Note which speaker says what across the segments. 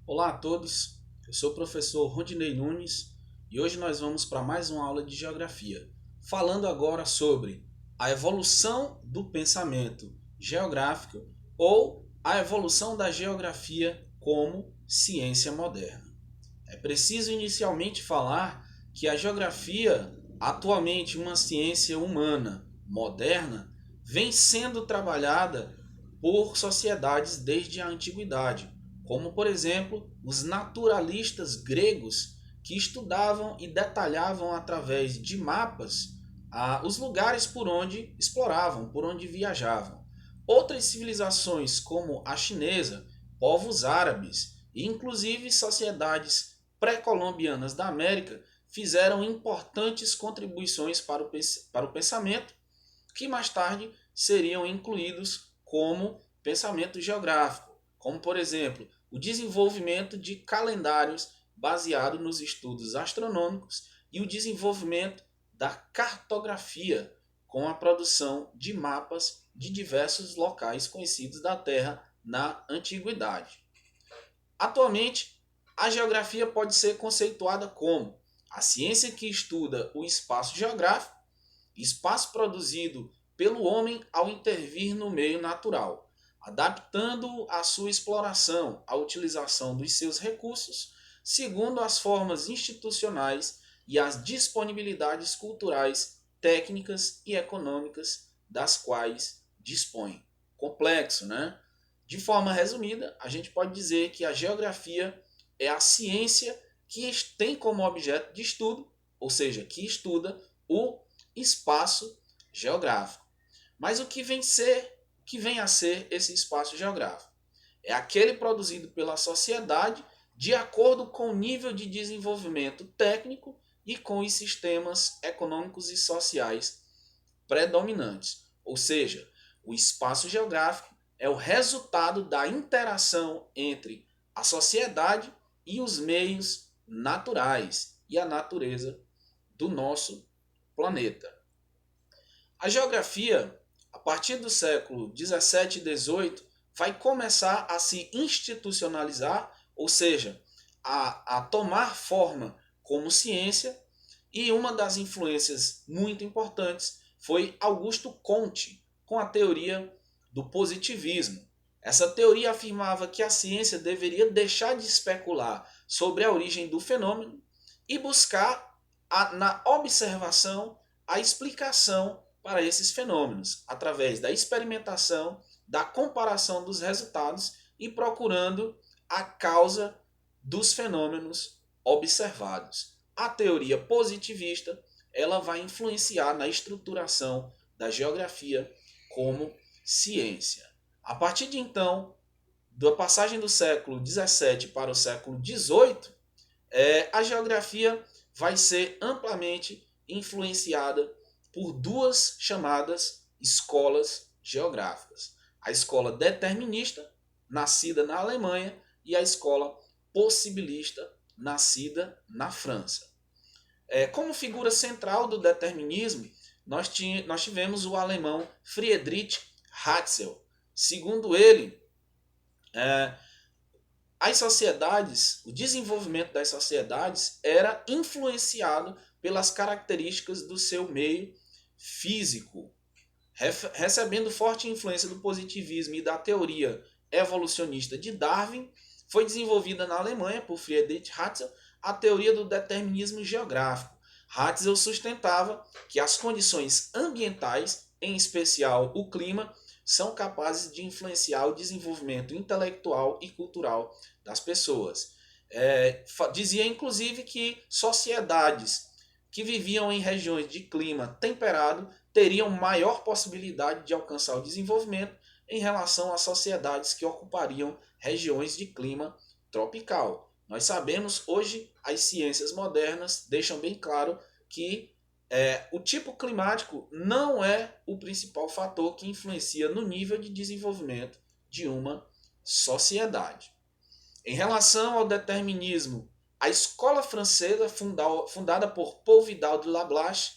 Speaker 1: Olá a todos, eu sou o professor Rodinei Nunes e hoje nós vamos para mais uma aula de Geografia, falando agora sobre a evolução do pensamento geográfico ou a evolução da geografia como ciência moderna. É preciso inicialmente falar que a geografia, atualmente uma ciência humana moderna, vem sendo trabalhada por sociedades desde a antiguidade, como por exemplo os naturalistas gregos que estudavam e detalhavam através de mapas os lugares por onde exploravam, por onde viajavam. Outras civilizações, como a chinesa, povos árabes e inclusive sociedades pré-colombianas da América, fizeram importantes contribuições para o pensamento, que mais tarde seriam incluídos como pensamento geográfico, como por exemplo o desenvolvimento de calendários baseado nos estudos astronômicos e o desenvolvimento da cartografia com a produção de mapas de diversos locais conhecidos da Terra na antiguidade. Atualmente, a geografia pode ser conceituada como a ciência que estuda o espaço geográfico, espaço produzido pelo homem ao intervir no meio natural, adaptando a sua exploração à utilização dos seus recursos, segundo as formas institucionais e as disponibilidades culturais, técnicas e econômicas das quais dispõe. Complexo, né? De forma resumida, a gente pode dizer que a geografia é a ciência que tem como objeto de estudo, ou seja, que estuda o espaço geográfico. Mas o que vem a ser esse espaço geográfico? É aquele produzido pela sociedade de acordo com o nível de desenvolvimento técnico e com os sistemas econômicos e sociais predominantes. Ou seja, o espaço geográfico é o resultado da interação entre a sociedade e os meios naturais e a natureza do nosso planeta. A geografia, a partir do século 17 e 18, vai começar a se institucionalizar, ou seja, a tomar forma como ciência, e uma das influências muito importantes foi Augusto Comte, com a teoria do positivismo. Essa teoria afirmava que a ciência deveria deixar de especular sobre a origem do fenômeno e buscar na observação a explicação para esses fenômenos, através da experimentação, da comparação dos resultados e procurando a causa dos fenômenos observados. A teoria positivista, ela vai influenciar na estruturação da geografia como ciência. A partir de então, da passagem do século 17 para o século 18, a geografia vai ser amplamente influenciada por duas chamadas escolas geográficas. A escola determinista, nascida na Alemanha, e a escola possibilista, nascida na França. Como figura central do determinismo, nós tivemos o alemão Friedrich Ratzel. Segundo ele, as sociedades, o desenvolvimento das sociedades era influenciado pelas características do seu meio físico, recebendo forte influência do positivismo e da teoria evolucionista de Darwin. Foi desenvolvida na Alemanha por Friedrich Ratzel a teoria do determinismo geográfico. Ratzel sustentava que as condições ambientais, em especial o clima, são capazes de influenciar o desenvolvimento intelectual e cultural das pessoas. Dizia inclusive que sociedades que viviam em regiões de clima temperado teriam maior possibilidade de alcançar o desenvolvimento em relação a sociedades que ocupariam regiões de clima tropical. Nós sabemos hoje, as ciências modernas deixam bem claro que o tipo climático não é o principal fator que influencia no nível de desenvolvimento de uma sociedade. Em relação ao determinismo, a escola francesa, fundada por Paul Vidal de Lablache,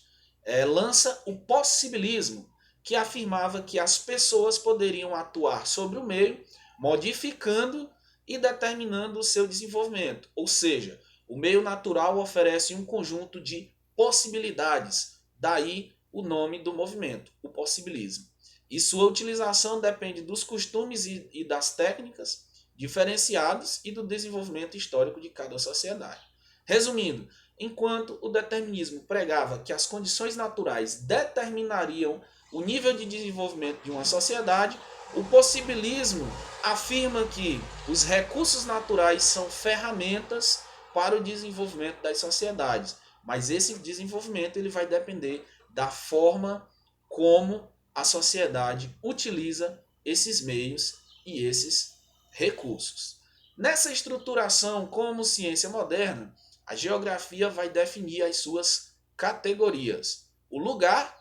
Speaker 1: lança o possibilismo, que afirmava que as pessoas poderiam atuar sobre o meio, modificando e determinando o seu desenvolvimento. Ou seja, o meio natural oferece um conjunto de possibilidades, daí o nome do movimento, o possibilismo. E sua utilização depende dos costumes e das técnicas diferenciados e do desenvolvimento histórico de cada sociedade. Resumindo, enquanto o determinismo pregava que as condições naturais determinariam o nível de desenvolvimento de uma sociedade, o possibilismo afirma que os recursos naturais são ferramentas para o desenvolvimento das sociedades, mas esse desenvolvimento ele vai depender da forma como a sociedade utiliza esses meios e esses recursos. Nessa estruturação como ciência moderna, a geografia vai definir as suas categorias. O lugar,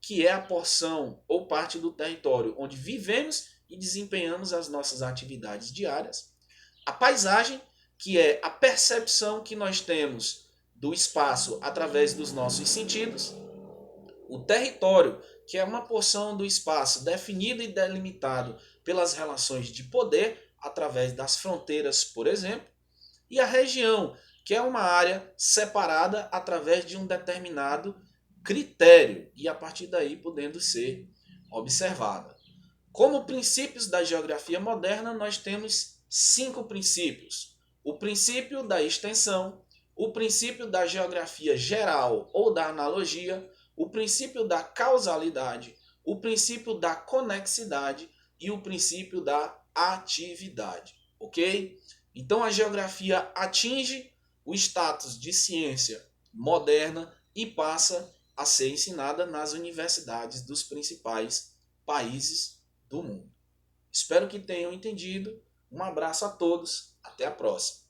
Speaker 1: que é a porção ou parte do território onde vivemos e desempenhamos as nossas atividades diárias. A paisagem, que é a percepção que nós temos do espaço através dos nossos sentidos. O território, que é uma porção do espaço definido e delimitado pelas relações de poder através das fronteiras, por exemplo. E a região, que é uma área separada através de um determinado critério e a partir daí podendo ser observada. Como princípios da geografia moderna, nós temos 5 princípios. O princípio da extensão, o princípio da geografia geral ou da analogia, o princípio da causalidade, o princípio da conexidade e o princípio da atividade, ok? Então a geografia atinge o status de ciência moderna e passa a ser ensinada nas universidades dos principais países do mundo. Espero que tenham entendido. Um abraço a todos. Até a próxima.